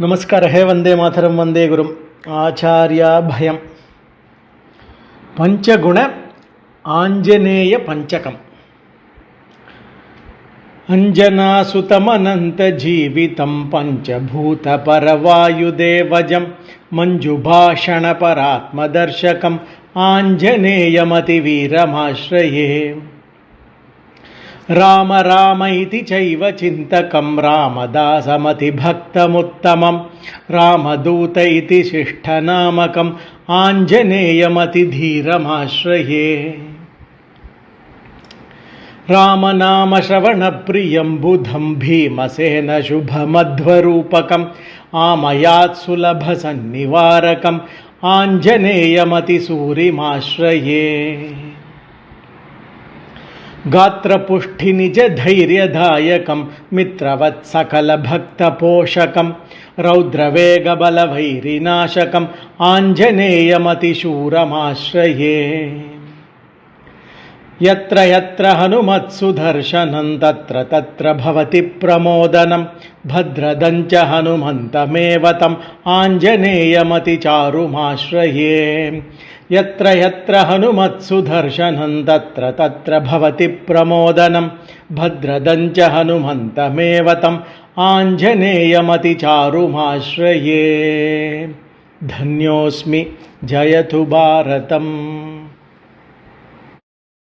ನಮಸ್ಕಾರ. ಹೇ ವಂದೇ ಮಾತರಂ ವಂದೇ ಗುರುಂ ಆಚಾರ್ಯ ಭಯಂ ಪಂಚಗುಣ ಆಂಜನೇಯ ಪಂಚಕಂ ಅಂಜನಾಸುತಮನಂತ ಜೀವಿತಂ ಪಂಚಭೂತ ಪರವಾಯುದೇವಜಂ ಮಂಜುಭಾಷಣ ಪರಾತ್ಮದರ್ಶಕಂ ಆಂಜನೇಯಮತಿವೀರಮಾಶ್ರಯೇ. ರಾಮ ರಾಮ ಇತಿ ಚೈವ ಚಿಂತಕಂ ರಾಮದಾಸಮತಿಭಕ್ತಮುತ್ತಮಂ ರಾಮದೂತ ಇತಿ ಶಿಷ್ಟನಾಮಕಂ ಆಂಜನೇಯಮತಿಧೀರಮಾಶ್ರಯೇ. ರಾಮನಾಮ ಶ್ರವಣಪ್ರಿಯಂ ಬುಧಂ ಭೀಮಸೇನ ಶುಭಮಧ್ವರೂಪಕಂ ಆಮಯಾತ್ ಸುಲಭ ಸನ್ನಿವಾರಕಂ ಆಂಜನೇಯಮತಿಸೂರಿಮಾಶ್ರಯೇ. ಗಾತ್ರಪುಷ್ಟಿ ನಿಜ ಧೈರ್ಯದಾಯಕಂ ಮಿತ್ರವತ್ ಸಕಲ ಭಕ್ತಪೋಷಕಂ ರೌದ್ರವೇಗಬಲವೈರಿನಾಶಕಂ ಆಂಜನೇಯಮತಿಶೂರಮಾಶ್ರಯೇ. ಯತ್ರ ಯತ್ರ ಹನುಮತ್ಸುದರ್ಶನಂ ತತ್ರ ತತ್ರ ಭವತಿ ಪ್ರಮೋದನಂ ಭದ್ರದಂಚ ಹನುಮಂತಮೇವ ತಂ ಆಂಜನೇಯಮತಿಚಾರುಮಾಶ್ರಯೇ. ಯತ್ರ ಯತ್ರ ಹನುಮತ್ಸುದರ್ಶನಂ ತತ್ರ ತತ್ರ ಭವತಿ ಪ್ರಮೋದನಂ ಭದ್ರದಂಚ ಹನುಮಂತಮೇವ ತಂ ಆಂಜನೇಯಮತಿಚಾರುಮಾಶ್ರಯೇ. ಧನ್ಯೋಸ್ಮಿ ಜಯತು ಭಾರತಂ.